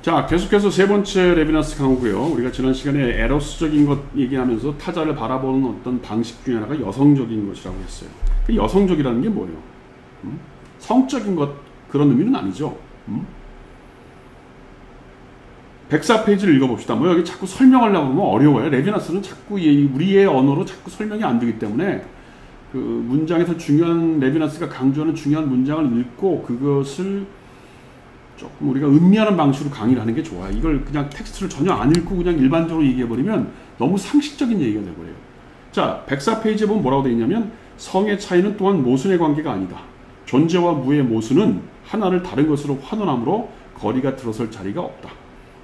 자, 계속해서 세 번째 레비나스 강호고요. 우리가 지난 시간에 에로스적인 것 얘기하면서 타자를 바라보는 어떤 방식 중에 하나가 여성적인 것이라고 했어요. 그 여성적이라는 게 뭐예요? 성적인 것, 그런 의미는 아니죠. 104페이지를 읽어봅시다. 뭐 여기 자꾸 설명하려고 하면 어려워요. 레비나스는 자꾸 우리의 언어로 자꾸 설명이 안 되기 때문에 그 문장에서 중요한, 레비나스가 강조하는 중요한 문장을 읽고 그것을 조금 우리가 음미하는 방식으로 강의를 하는 게 좋아요. 이걸 그냥 텍스트를 전혀 안 읽고 그냥 일반적으로 얘기해버리면 너무 상식적인 얘기가 돼버려요. 자, 104페이지에 보면 뭐라고 되어 있냐면, 성의 차이는 또한 모순의 관계가 아니다. 존재와 무의 모순은 하나를 다른 것으로 환원함으로 거리가 들어설 자리가 없다.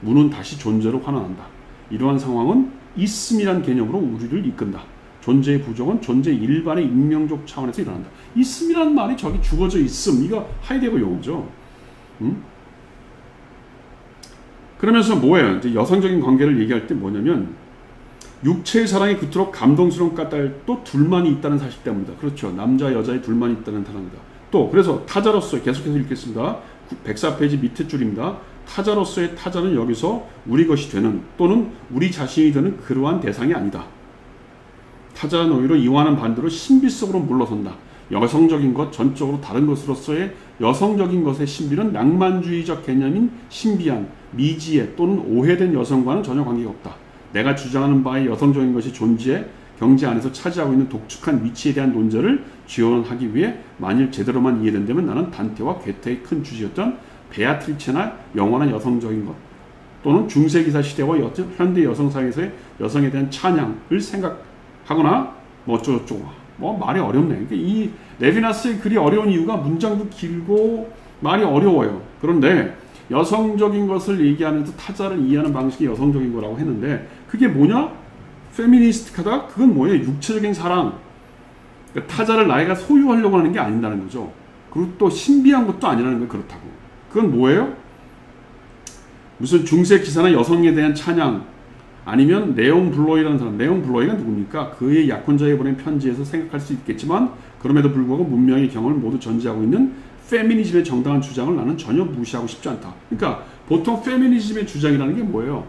무는 다시 존재로 환원한다. 이러한 상황은 있음이란 개념으로 우리를 이끈다. 존재의 부정은 존재 일반의 인명적 차원에서 일어난다. 있음이란 말이 저기 주어져 있음, 이거 하이데거 용어죠. 그러면서 뭐예요? 이제 여성적인 관계를 얘기할 때 뭐냐면, 육체의 사랑이 그토록 감동스러운 까닭도 둘만이 있다는 사실 때문이다. 그렇죠. 남자 여자의 둘만이 있다는 사랑이다. 또 그래서 타자로서, 계속해서 읽겠습니다. 104페이지 밑에 줄입니다. 타자로서의 타자는 여기서 우리 것이 되는, 또는 우리 자신이 되는 그러한 대상이 아니다. 타자는 오히려 이와는 반대로 신비 속으로 물러선다. 여성적인 것, 전적으로 다른 것으로서의 여성적인 것의 신비는 낭만주의적 개념인 신비한, 미지의 또는 오해된 여성과는 전혀 관계가 없다. 내가 주장하는 바의 여성적인 것이 존재의 경지 안에서 차지하고 있는 독특한 위치에 대한 논제를 지원하기 위해 만일 제대로만 이해된다면 나는 단테와 괴테의 큰 주제였던 베아트리체나 영원한 여성적인 것, 또는 중세기사 시대와 현대 여성사회에서의 여성에 대한 찬양을 생각하거나 뭐 어쩌고저쩌고, 뭐 말이 어렵네. 그러니까 이 레비나스의 글이 어려운 이유가 문장도 길고 말이 어려워요. 그런데 여성적인 것을 얘기하면서 타자를 이해하는 방식이 여성적인 거라고 했는데, 그게 뭐냐? 페미니스트하다? 그건 뭐예요? 육체적인 사랑. 그러니까 타자를 나이가 소유하려고 하는 게 아닌다는 거죠. 그리고 또 신비한 것도 아니라는 거예요. 그렇다고. 그건 뭐예요? 무슨 중세 기사나 여성에 대한 찬양, 아니면 네온 블로이라는 사람. 네온 블로이가 누굽니까? 그의 약혼자에게 보낸 편지에서 생각할 수 있겠지만, 그럼에도 불구하고 문명의 경험을 모두 전제하고 있는 페미니즘의 정당한 주장을 나는 전혀 무시하고 싶지 않다. 그러니까 보통 페미니즘의 주장이라는 게 뭐예요?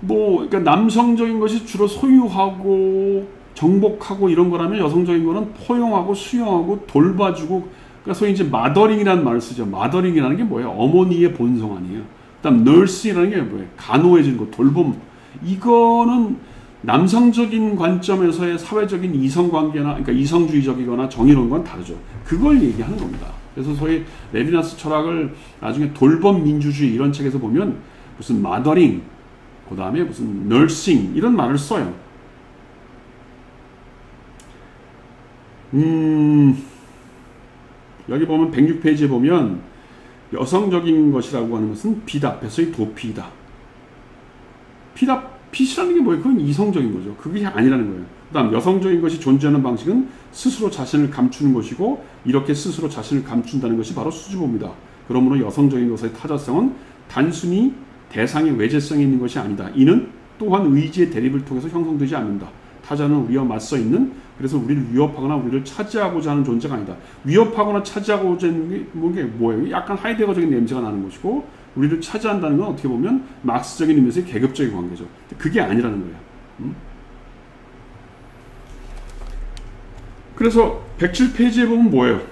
그러니까 남성적인 것이 주로 소유하고 정복하고 이런 거라면, 여성적인 거는 포용하고 수용하고 돌봐주고, 그러니까 소위 이제 마더링이라는 말을 쓰죠. 마더링이라는 게 뭐예요? 어머니의 본성 아니에요. 그다음 널스라는 게 뭐예요? 간호해주는 거, 돌봄. 이거는 남성적인 관점에서의 사회적인 이성관계나, 그러니까 이성주의적이거나 정의로운 건 다르죠. 그걸 얘기하는 겁니다. 그래서 소위 레비나스 철학을 나중에 돌봄 민주주의 이런 책에서 보면 무슨 마더링, 그 다음에 무슨 널싱 이런 말을 써요. 여기 보면 106페이지에 보면 여성적인 것이라고 하는 것은 빛 앞에서의 도피이다. 빛이라는 게 뭐예요? 그건 이성적인 거죠. 그게 아니라는 거예요. 그 다음 여성적인 것이 존재하는 방식은 스스로 자신을 감추는 것이고, 이렇게 스스로 자신을 감춘다는 것이 바로 수줍음이다. 그러므로 여성적인 것의 타자성은 단순히 대상의 외재성이 있는 것이 아니다. 이는 또한 의지의 대립을 통해서 형성되지 않는다. 타자는 우리와 맞서 있는, 그래서 우리를 위협하거나 우리를 차지하고자 하는 존재가 아니다. 위협하거나 차지하고자 하는 게 뭐예요? 약간 하이데거적인 냄새가 나는 것이고, 우리를 차지한다는 건 어떻게 보면 막스적인 의미에서의 계급적인 관계죠. 그게 아니라는 거예요. 그래서 107페이지에 보면 뭐예요?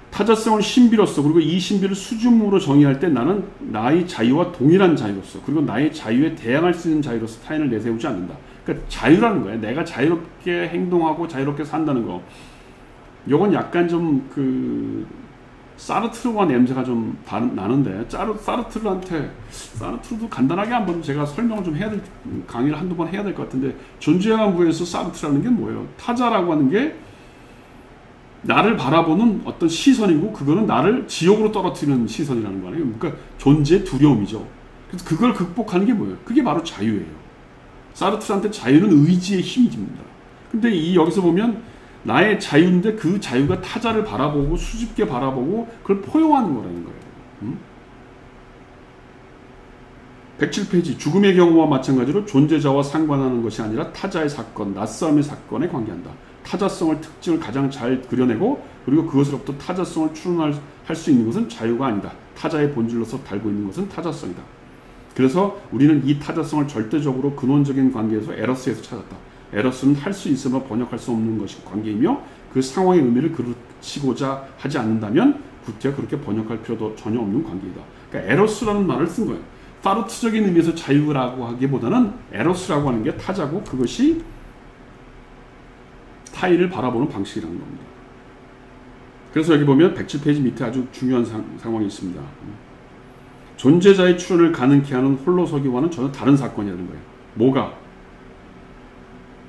타자성을 신비로서, 그리고 이 신비를 수준으로 정의할 때 나는 나의 자유와 동일한 자유로서, 그리고 나의 자유에 대항할 수 있는 자유로서 타인을 내세우지 않는다. 그러니까 자유라는 거예요. 내가 자유롭게 행동하고 자유롭게 산다는 거. 이건 약간 좀 사르트르와 냄새가 좀 나는데, 사르트르도 간단하게 한번 제가 설명을 좀 강의를 한두 번 해야 될 것 같은데, 존재의 부에서 사르트르라는 게 뭐예요? 타자라고 하는 게 나를 바라보는 어떤 시선이고, 그거는 나를 지옥으로 떨어뜨리는 시선이라는 거 아니에요? 그러니까 존재의 두려움이죠. 그래서 그걸 극복하는 게 뭐예요? 그게 바로 자유예요. 사르트르한테 자유는 의지의 힘입니다. 근데 여기서 보면 나의 자유인데 그 자유가 타자를 바라보고 수줍게 바라보고 그걸 포용하는 거라는 거예요. 107페이지 죽음의 경우와 마찬가지로 존재자와 상관하는 것이 아니라 타자의 사건, 낯싸움의 사건에 관계한다. 타자성을 특징을 가장 잘 그려내고 그리고 그것으로부터 타자성을 추론할 수 있는 것은 자유가 아니다. 타자의 본질로서 달고 있는 것은 타자성이다. 그래서 우리는 이 타자성을 절대적으로 근원적인 관계에서 에러스에서 찾았다. 에러스는 할 수 있으며 번역할 수 없는 것이 관계이며 그 상황의 의미를 그르치고자 하지 않는다면 구태여 그렇게 번역할 필요도 전혀 없는 관계이다. 그러니까 에러스라는 말을 쓴 거예요. 파르트적인 의미에서 자유라고 하기보다는 에러스라고 하는 게 타자고 그것이 타인을 바라보는 방식이라는 겁니다. 그래서 여기 보면 107페이지 밑에 아주 중요한 상황이 있습니다. 존재자의 추론을 가능케 하는 홀로서기와는 전혀 다른 사건이라는 거예요. 뭐가?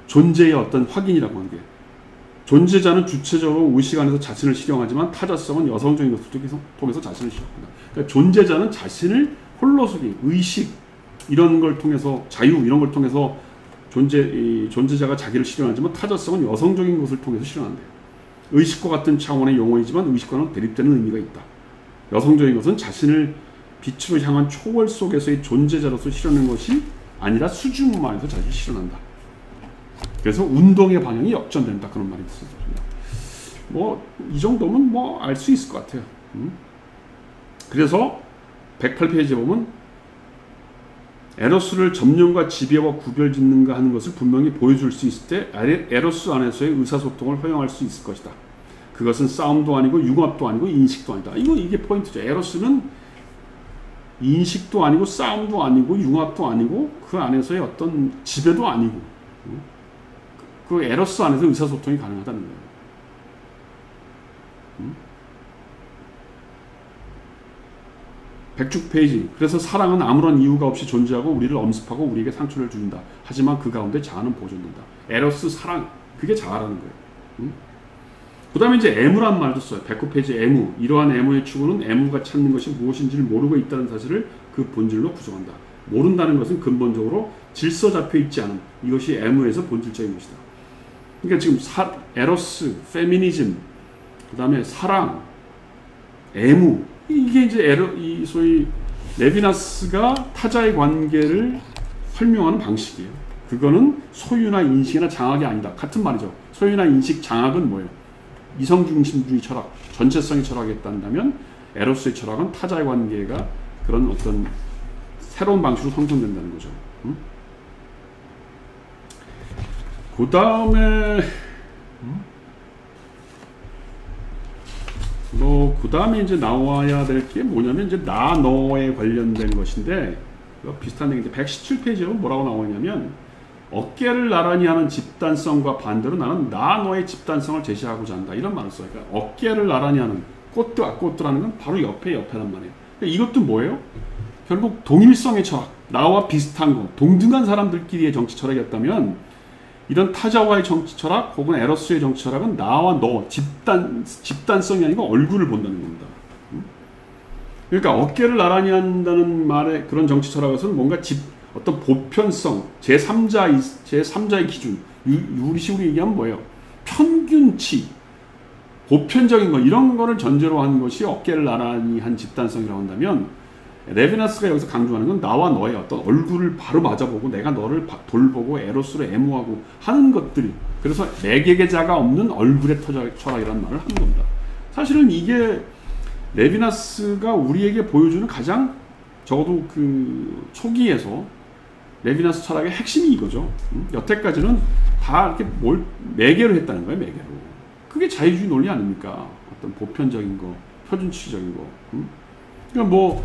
존재의 어떤 확인이라고 하는 게. 존재자는 주체적으로 의식 안에서 자신을 실현하지만 타자성은 여성적인 것을 통해서 자신을 실현합니다. 그러니까 존재자는 자신을 홀로서기, 의식 이런 걸 통해서 자유 이런 걸 통해서 존재자가 자기를 실현하지만 타자성은 여성적인 것을 통해서 실현한대요. 의식과 같은 차원의 용어이지만 의식과는 대립되는 의미가 있다. 여성적인 것은 자신을 빛으로 향한 초월 속에서의 존재자로서 실현하는 것이 아니라 수중만에서 자신을 실현한다. 그래서 운동의 방향이 역전된다. 그런 말이 있습니다. 뭐 이 정도면 뭐 알 수 있을 것 같아요. 그래서 108페이지에 보면 에로스를 점령과 지배와 구별짓는가 하는 것을 분명히 보여줄 수 있을 때 에로스 안에서의 의사소통을 허용할 수 있을 것이다. 그것은 싸움도 아니고 융합도 아니고 인식도 아니다. 이게 포인트죠. 에로스는 인식도 아니고 싸움도 아니고 융합도 아니고 그 안에서의 어떤 지배도 아니고 그 에로스 안에서 의사소통이 가능하다는 거예요. 106페이지. 그래서 사랑은 아무런 이유가 없이 존재하고 우리를 엄습하고 우리에게 상처를 준다. 하지만 그 가운데 자아는 보존된다. 에로스 사랑, 그게 자아라는 거예요. 그 다음에 이제 애무란 말도 써요. 109페이지 애무. 이러한 애무의 추구는 애무가 찾는 것이 무엇인지를 모르고 있다는 사실을 그 본질로 부정한다. 모른다는 것은 근본적으로 질서 잡혀 있지 않은, 이것이 애무에서 본질적인 것이다. 그러니까 지금 에로스, 페미니즘, 그 다음에 사랑, 애무, 이게 이제 이 소위 레비나스가 타자의 관계를 설명하는 방식이에요. 그거는 소유나 인식이나 장악이 아니다. 같은 말이죠. 소유나 인식, 장악은 뭐예요? 이성중심주의 철학, 전체성의 철학이었다면 에로스의 철학은 타자의 관계가 그런 어떤 새로운 방식으로 형성된다는 거죠. 그 다음에 그 다음에 이제 나와야 될 게 뭐냐면 이제 나 너에 관련된 것인데 비슷한 얘기. 117페이지에 뭐라고 나오냐면 어깨를 나란히 하는 집단성과 반대로 나는 나 너의 집단성을 제시하고자 한다. 이런 말을 써요. 그러니까 어깨를 나란히 하는 꽃도라는 건 바로 옆에란 말이에요. 그러니까 이것도 뭐예요? 결국 동일성의 철학, 나와 비슷한 거, 동등한 사람들끼리의 정치 철학이었다면 이런 타자와의 정치 철학 혹은 에로스의 정치 철학은 나와 너, 집단성이 아니고 얼굴을 본다는 겁니다. 그러니까 어깨를 나란히 한다는 말의 그런 정치 철학에서는 뭔가 어떤 보편성, 제3자의 기준, 우리식으로 얘기하면 뭐예요? 평균치, 보편적인 거, 이런 거를 전제로 한 것이 어깨를 나란히 한 집단성이라고 한다면 레비나스가 여기서 강조하는 건 나와 너의 어떤 얼굴을 바로 맞아보고 내가 너를 돌보고 에로스로 애무하고 하는 것들이, 그래서 매개계자가 없는 얼굴의 철학이라는 말을 하는 겁니다. 사실은 이게 레비나스가 우리에게 보여주는 가장 적어도 그 초기에서 레비나스 철학의 핵심이 이거죠. 여태까지는 다 이렇게 매개로 했다는 거예요. 매개로. 그게 자유주의 논리 아닙니까? 어떤 보편적인 거, 표준치적인 거. 그러니까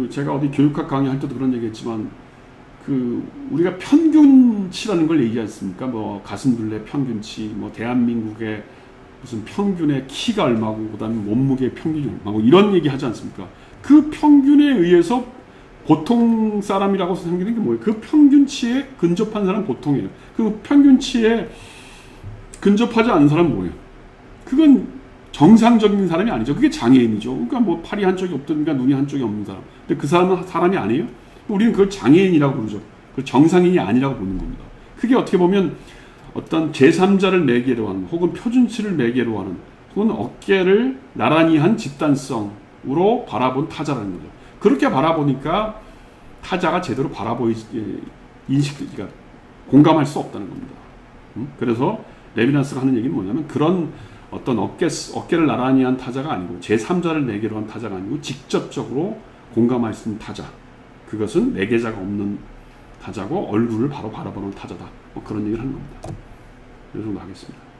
제가 어디 교육학 강의할 때도 그런 얘기했지만 우리가 평균치라는 걸 얘기하지 않습니까? 가슴둘레 평균치, 대한민국의 무슨 평균의 키가 얼마고 그다음에 몸무게 평균이 얼마고 이런 얘기 하지 않습니까? 그 평균에 의해서 보통 사람이라고 생각하는 게 뭐예요? 그 평균치에 근접한 사람 보통이에요. 그 평균치에 근접하지 않은 사람은 뭐예요? 그건 정상적인 사람이 아니죠. 그게 장애인이죠. 그러니까 팔이 한쪽이 없든가 눈이 한쪽이 없는 사람. 근데 그 사람은 사람이 아니에요? 우리는 그걸 장애인이라고 부르죠. 그걸 정상인이 아니라고 보는 겁니다. 그게 어떻게 보면 어떤 제3자를 매개로 하는 혹은 표준치를 매개로 하는 혹은 어깨를 나란히 한 집단성으로 바라본 타자라는 거죠. 그렇게 바라보니까 타자가 제대로 공감할 수 없다는 겁니다. 그래서 레비나스가 하는 얘기는 뭐냐면 그런 어떤 어깨를 나란히 한 타자가 아니고 제3자를 내게로 한 타자가 아니고 직접적으로 공감할 수 있는 타자, 그것은 매개자가 없는 타자고 얼굴을 바로 바라보는 타자다. 뭐 그런 얘기를 하는 겁니다. 이 정도 하겠습니다.